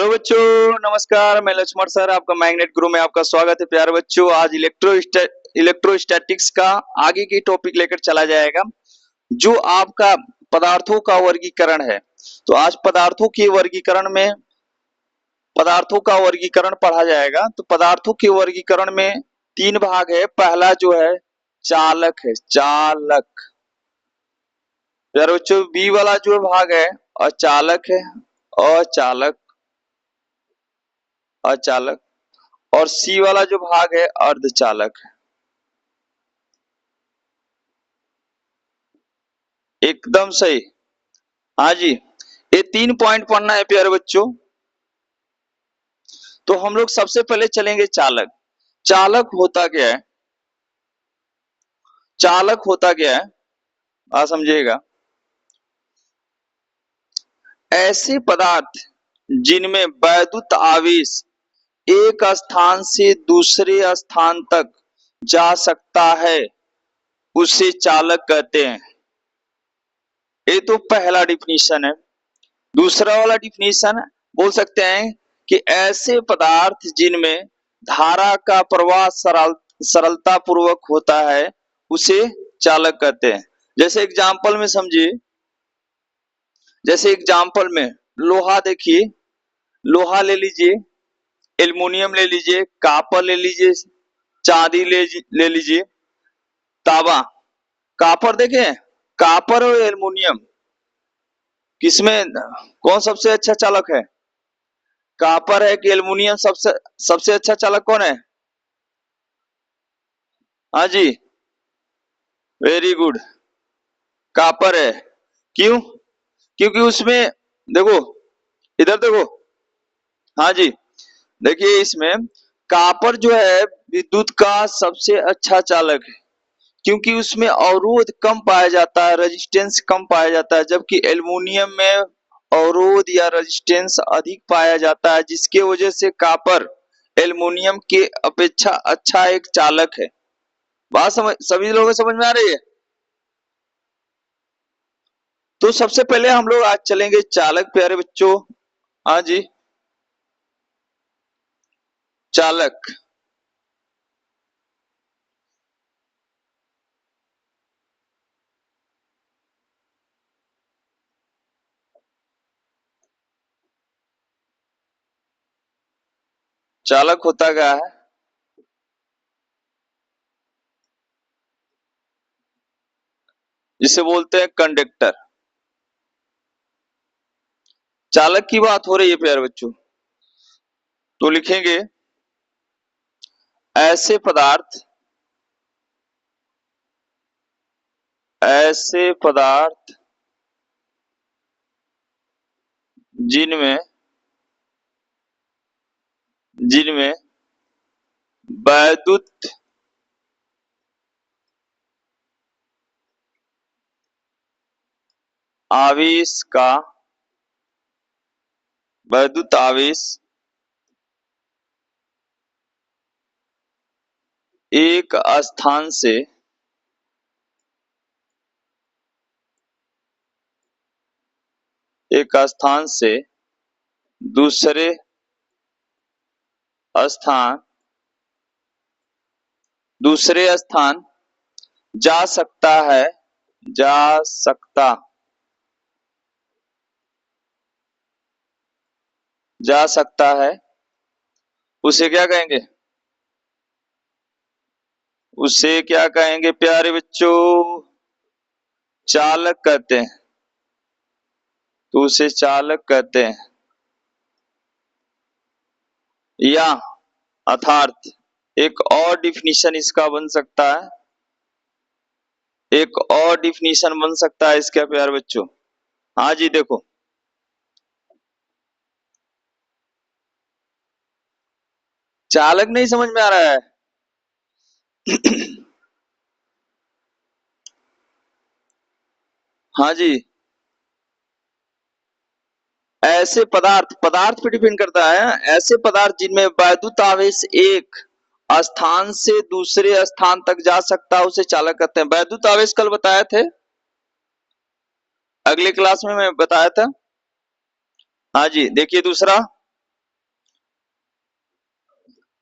Hello बच्चों, नमस्कार। मैं लक्ष्मण सर, आपका मैग्नेट गुरु में आपका स्वागत है। प्यारे बच्चों, आज इलेक्ट्रोस्टैटिक्स का आगे की टॉपिक लेकर चला जाएगा, जो आपका पदार्थों का वर्गीकरण है। तो आज पदार्थों का वर्गीकरण पढ़ा जाएगा। तो पदार्थों के वर्गीकरण में तीन भाग है। पहला जो है चालक है, चालक। प्यारे बच्चों, बी वाला जो भाग है अचालक है, अचालक, अचालक। और सी वाला जो भाग है अर्धचालक है। एकदम सही। हाँ जी, ये 3 पॉइंट पढ़ना है प्यारे बच्चों। तो हम लोग सबसे पहले चलेंगे चालक। चालक होता क्या है? चालक होता क्या है, आप समझिएगा। ऐसे पदार्थ जिनमें वैद्युत आवेश एक स्थान से दूसरे स्थान तक जा सकता है, उसे चालक कहते हैं। ये तो पहला डिफिनीशन है। दूसरा वाला डिफिनीशन बोल सकते हैं कि ऐसे पदार्थ जिनमें धारा का प्रवाह सरलता पूर्वक होता है, उसे चालक कहते हैं। जैसे एग्जाम्पल में समझिए, जैसे एग्जाम्पल में लोहा देखिए, लोहा ले लीजिए, एल्युमिनियम ले लीजिए, कॉपर ले लीजिए, चांदी ले लीजिए, तांबा। कॉपर देखें, कॉपर और एल्युमिनियम किसमें कौन सबसे अच्छा चालक है? कॉपर है कि एल्युमिनियम सबसे सबसे अच्छा चालक कौन है? हाँ जी, वेरी गुड, कॉपर है। क्यों? क्योंकि उसमें देखो, इधर देखो। हाँ जी, देखिए इसमें कॉपर जो है विद्युत का सबसे अच्छा चालक है, क्योंकि उसमें अवरोध कम पाया जाता है, रेजिस्टेंस कम पाया जाता है। जबकि एल्युमिनियम में अवरोध या रेजिस्टेंस अधिक पाया जाता है, जिसके वजह से कॉपर एल्युमिनियम के अपेक्षा अच्छा एक चालक है। बात समझ सभी लोगों को समझ में आ रही है? तो सबसे पहले हम लोग आज चलेंगे चालक प्यारे बच्चों। हाँ जी, चालक। चालक होता क्या है? जिसे बोलते हैं कंडक्टर। चालक की बात हो रही है प्यारे बच्चों, तो लिखेंगे ऐसे पदार्थ, ऐसे पदार्थ जिनमें जिनमें वैद्युत आवेश का वैद्युत आवेश एक स्थान से दूसरे स्थान जा सकता है, जा सकता जा सकता है, उसे क्या कहेंगे? उसे क्या कहेंगे प्यारे बच्चों? चालक कहते हैं। तो उसे चालक कहते हैं। या अर्थात एक और डिफिनीशन इसका बन सकता है, एक और डिफिनीशन बन सकता है इसका प्यारे बच्चों। हाँ जी, देखो चालक नहीं समझ में आ रहा है? हाँ जी, ऐसे पदार्थ, पदार्थ पे डिपेंड करता है। ऐसे पदार्थ जिनमें वैद्युत आवेश एक स्थान से दूसरे स्थान तक जा सकता है, उसे चालक कहते हैं। वैद्युत आवेश कल बताए थे, अगले क्लास में मैं बताया था। हाँ जी, देखिए दूसरा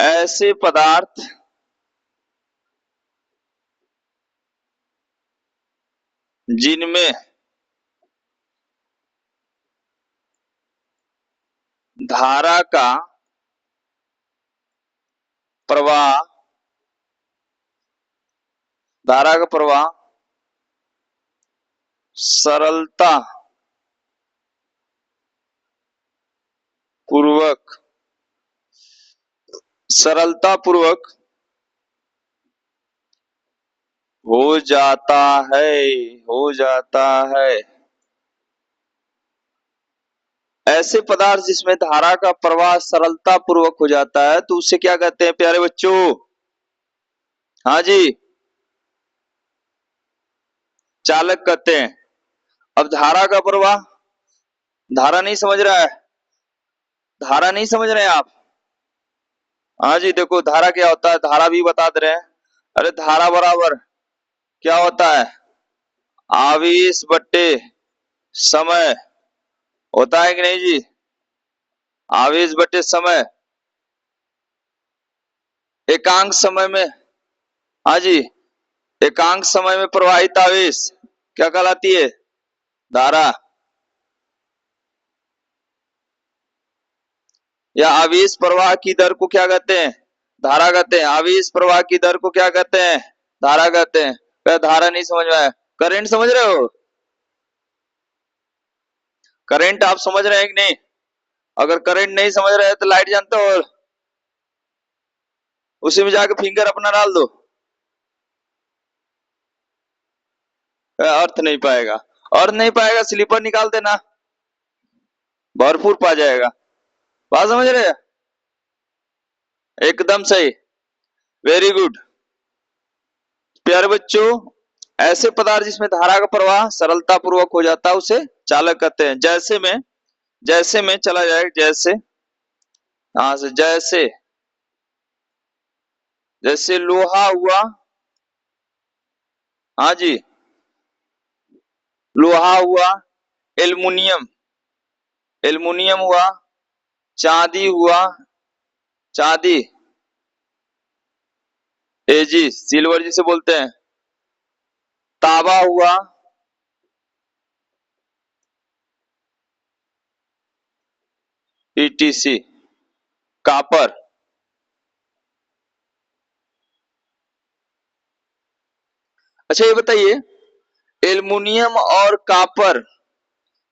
ऐसे पदार्थ जिनमें धारा का प्रवाह सरलता पूर्वक हो जाता है हो जाता है ऐसे पदार्थ जिसमें धारा का प्रवाह सरलता पूर्वक हो जाता है तो उसे क्या कहते हैं प्यारे बच्चों? हाँ जी, चालक कहते हैं। अब धारा का प्रवाह, धारा नहीं समझ रहा है? धारा नहीं समझ रहे हैं आप? हाँ जी, देखो धारा क्या होता है, धारा भी बता दे रहे हैं। अरे धारा बराबर क्या होता है? आवेश बट्टे समय होता है कि नहीं जी? आवेश बट्टे समय, एकांक समय में, हाँ जी, एकांक समय में प्रवाहित आवेश क्या कहलाती है? धारा। या आवेश प्रवाह की दर को क्या कहते हैं? धारा कहते हैं। आवेश प्रवाह की दर को क्या कहते हैं? धारा कहते हैं। क्या धारा नहीं समझ में आया? करंट समझ रहे हो? करंट आप समझ रहे हैं कि नहीं? अगर करंट नहीं समझ रहे तो लाइट जानते हो, उसी में जाके फिंगर अपना डाल दो, अर्थ नहीं पाएगा। अर्थ नहीं पाएगा, स्लीपर निकाल देना, भरपूर पा जाएगा। बात समझ रहे हैं? एकदम सही, वेरी गुड। प्यारे बच्चों, ऐसे पदार्थ जिसमें धारा का प्रवाह सरलता पूर्वक हो जाता है उसे चालक कहते हैं। जैसे में चला जाए, जैसे, हाँ से जैसे, जैसे लोहा हुआ, हाँ जी, लोहा हुआ, एल्युमिनियम, एल्युमिनियम हुआ, चांदी हुआ, चांदी, एजी सिल्वर जिसे बोलते हैं, तांबा हुआ, ईटीसी, कापर। अच्छा ये बताइए, एल्युमिनियम और कापर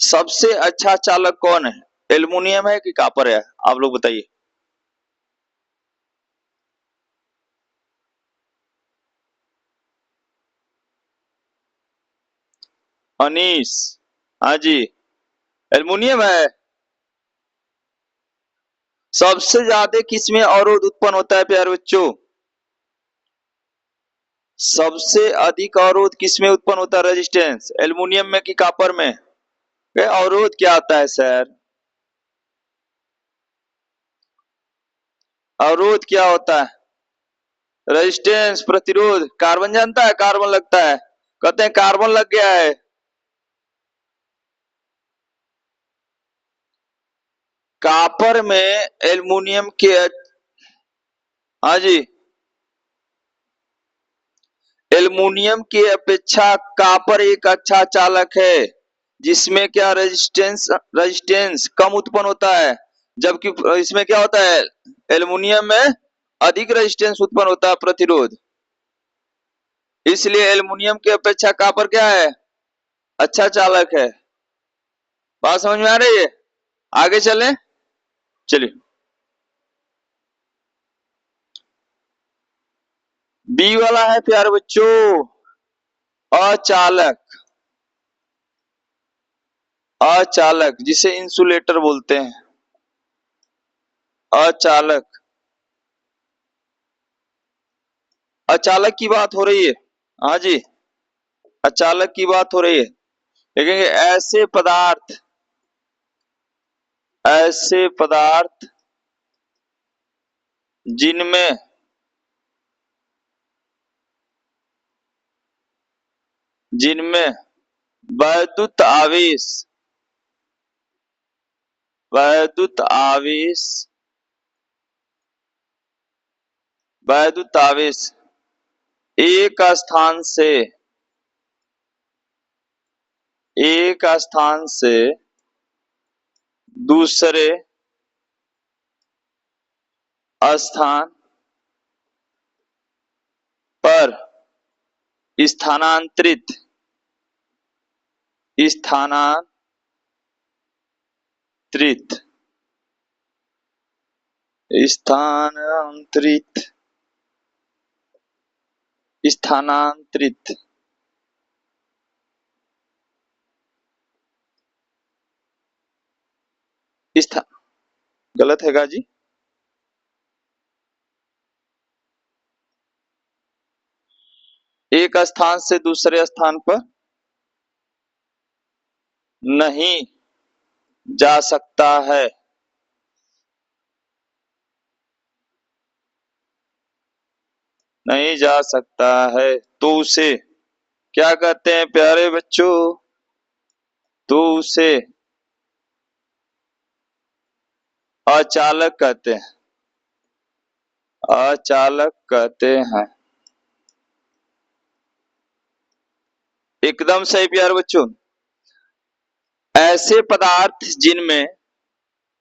सबसे अच्छा चालक कौन है? एल्युमिनियम है कि कापर है? आप लोग बताइए। अनीस, हाँ जी, एल्युमिनियम है। सबसे ज्यादा किसमें अवरोध उत्पन्न होता है प्यारे बच्चों? सबसे अधिक अवरोध किसमें उत्पन्न होता है? रेजिस्टेंस, एल्युमिनियम में कि कापर में? अवरोध क्या आता है सर? अवरोध क्या होता है? रेजिस्टेंस, प्रतिरोध। कार्बन जानता है? कार्बन लगता है, कहते हैं कार्बन लग गया है। कापर में एल्युमिनियम के, हाँ जी, एल्युमिनियम की अपेक्षा कापर एक अच्छा चालक है जिसमें क्या रेजिस्टेंस रेजिस्टेंस कम उत्पन्न होता है, जबकि इसमें क्या होता है? एल्युमिनियम में अधिक रेजिस्टेंस उत्पन्न होता है, प्रतिरोध। इसलिए एल्युमिनियम की अपेक्षा कापर क्या है? अच्छा चालक है। बात समझ में आ रही है? आगे चलें, चलिए। बी वाला है प्यारे बच्चों, अचालक। अचालक जिसे इंसुलेटर बोलते हैं, अचालक। अचालक की बात हो रही है, हाँ जी, अचालक की बात हो रही है। देखेंगे ऐसे पदार्थ जिनमें जिनमें वैद्युत आवेश वैद्युत आवेश वैद्युत आवेश एक स्थान से दूसरे स्थान पर स्थानांतरित स्थानांतरित स्थानांतरित स्थानांतरित स्था गलत हैगा जी। एक स्थान से दूसरे स्थान पर नहीं जा सकता है। नहीं जा सकता है तो उसे क्या कहते हैं प्यारे बच्चों? तो उसे अचालक कहते हैं। अचालक कहते हैं। एकदम सही प्यारे बच्चों। ऐसे पदार्थ जिनमें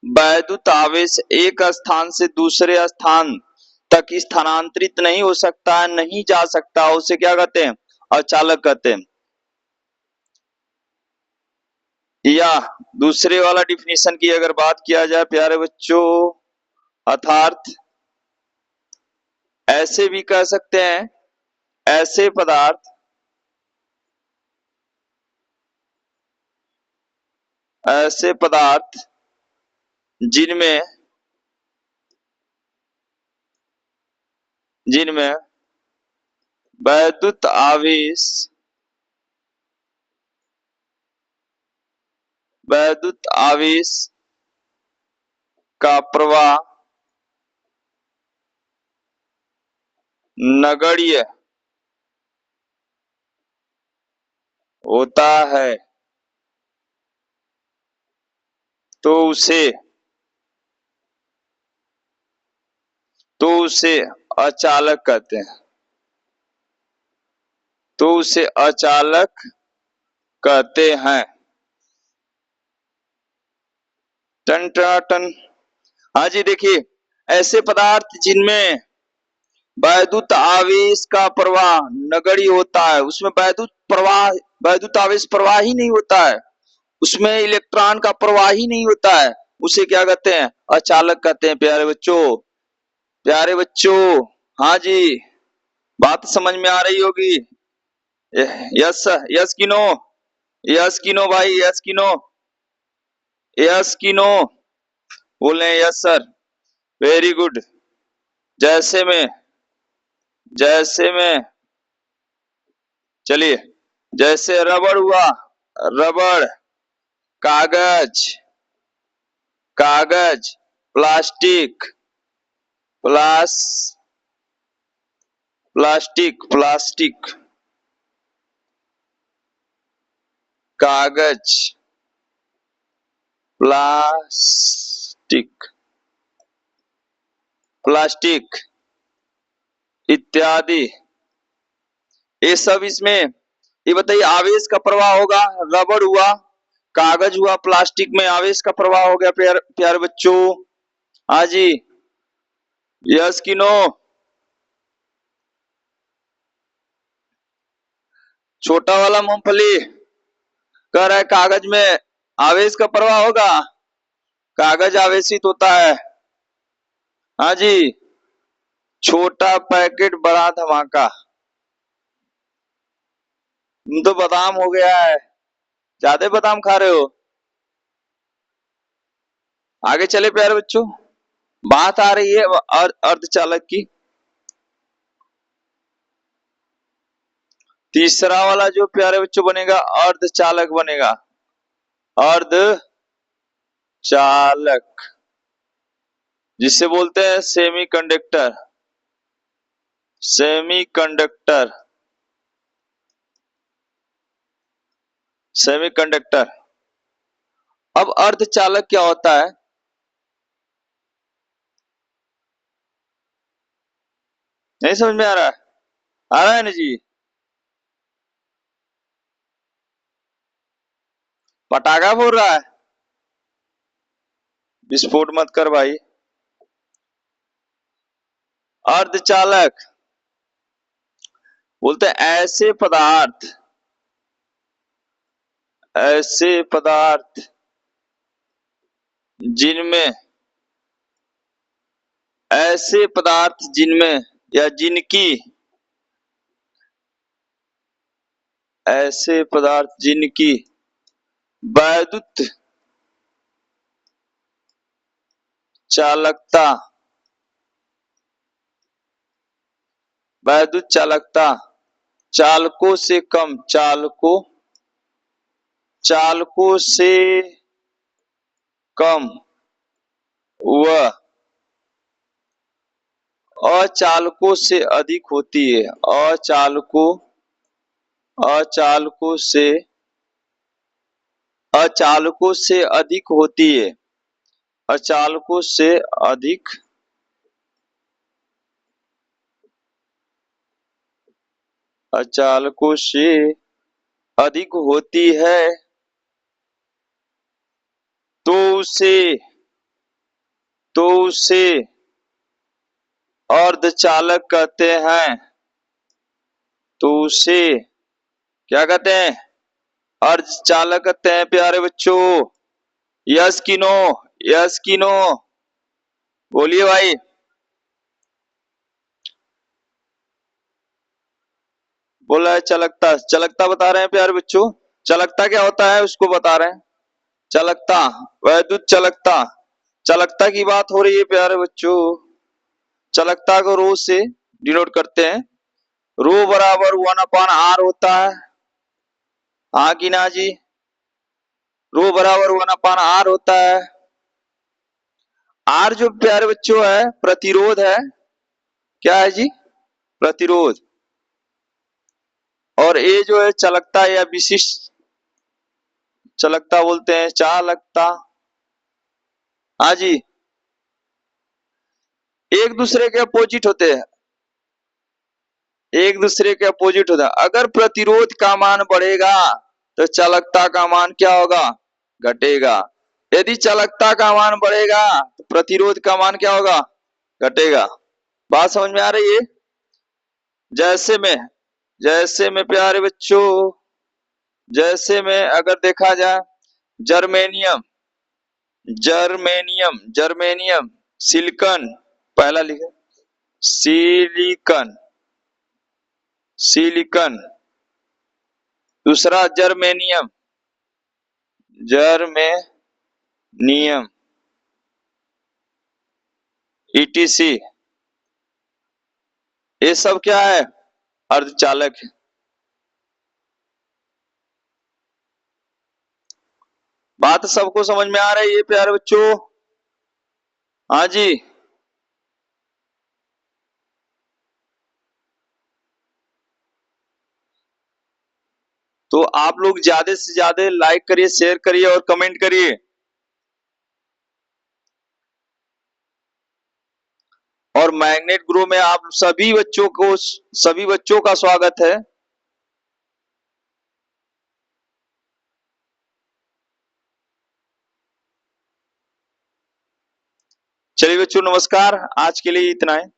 वैद्युत आवेश एक स्थान से दूसरे स्थान तक स्थानांतरित नहीं हो सकता है, नहीं जा सकता, उसे क्या कहते हैं? अचालक कहते हैं। या दूसरे वाला डिफिनीशन की अगर बात किया जाए प्यारे बच्चों, अर्थात ऐसे भी कह सकते हैं ऐसे पदार्थ जिनमें वैद्युत आवेश का प्रवाह नगण्य होता है तो उसे अचालक कहते हैं। तो उसे अचालक कहते हैं। टन टन टन। हाँ जी, देखिए ऐसे पदार्थ जिनमें वैद्युत आवेश का प्रवाह नगण्य होता है, उसमें वैद्युत आवेश प्रवाह ही नहीं होता है, उसमें इलेक्ट्रॉन का प्रवाह ही नहीं होता है, उसे क्या कहते हैं? अचालक कहते हैं प्यारे बच्चों। प्यारे बच्चों, हाँ जी, बात समझ में आ रही होगी। यस यस की नो? यस की नो भाई, यस की नो? यस की नो बोले? Yes sir, very good. जैसे में चलिए, जैसे रबड़ हुआ, रबड़, कागज, प्लास्टिक, कागज, प्लास्टिक इत्यादि, ये सब इसमें, ये बताइए आवेश का प्रवाह होगा। रबड़ हुआ, कागज हुआ, प्लास्टिक में आवेश का प्रवाह हो गया प्यारे बच्चों। हाँ जी, यस की नो? छोटा वाला मूंगफली कह रहा है कागज में आवेश का प्रवाह होगा, कागज आवेशित होता है। हाँ जी, छोटा पैकेट बड़ा धमाका। तुम तो बादाम हो गया है, ज्यादा बादाम खा रहे हो। आगे चले प्यारे बच्चों, बात आ रही है अर्धचालक की। तीसरा वाला जो प्यारे बच्चों बनेगा अर्धचालक बनेगा। अर्धचालक जिसे बोलते हैं सेमीकंडक्टर। सेमीकंडक्टर। अब अर्धचालक क्या होता है? नहीं समझ में आ रहा है? आ रहा है ना जी? पटाखा फोड़ रहा है? विस्फोट मत कर भाई। अर्धचालक बोलते हैं ऐसे पदार्थ जिनमें ऐसे पदार्थ जिनमें या जिनकी ऐसे पदार्थ जिनकी वैद्युत चालकता वैद्युत चालकता चालकों से कम चालकों से कम व अचालकों से अधिक होती है। अचालकों से अचालकों से अधिक होती है। अचालकों से अधिक अचालकों से अधिक होती है तो उसे तो उसे अर्धचालक कहते हैं। तो उसे क्या कहते हैं? अर्धचालक कहते हैं प्यारे बच्चों। यस की नो? यस की नो? बोलिए भाई। बोला है चालकता। चालकता बता रहे हैं प्यारे बच्चों। चालकता क्या होता है उसको बता रहे हैं। चालकता, वैद्युत चालकता। चालकता की बात हो रही है प्यारे बच्चों। चालकता को रो से डिनोट करते हैं। रो बराबर 1/r होता है। हाँ की ना जी? रो बराबर 1/r होता है। आर जो प्यारे बच्चों है प्रतिरोध है। क्या है जी? प्रतिरोध। और ए जो है चालकता या विशिष्ट चालकता बोलते हैं। चालकता। हाँ जी, एक दूसरे के अपोजिट होते हैं। एक दूसरे के अपोजिट होता है। अगर प्रतिरोध का मान बढ़ेगा तो चालकता का मान क्या होगा? घटेगा। यदि चालकता का मान बढ़ेगा तो प्रतिरोध का मान क्या होगा? घटेगा। बात समझ में आ रही है? जैसे में प्यारे बच्चों, जैसे में अगर देखा जाए जर्मेनियम जर्मेनियम सिलिकॉन। पहला लिखे सिलिकॉन सिलिकॉन। दूसरा जर्मेनियम ईटीसी। ये सब क्या है? अर्धचालक है। बात सबको समझ में आ रही है प्यारे बच्चों? हाँ जी। तो आप लोग ज्यादा से ज्यादा लाइक करिए, शेयर करिए और कमेंट करिए। और मैग्नेट ग्रो में आप सभी बच्चों का स्वागत है। चलिए बच्चों, नमस्कार। आज के लिए इतना है।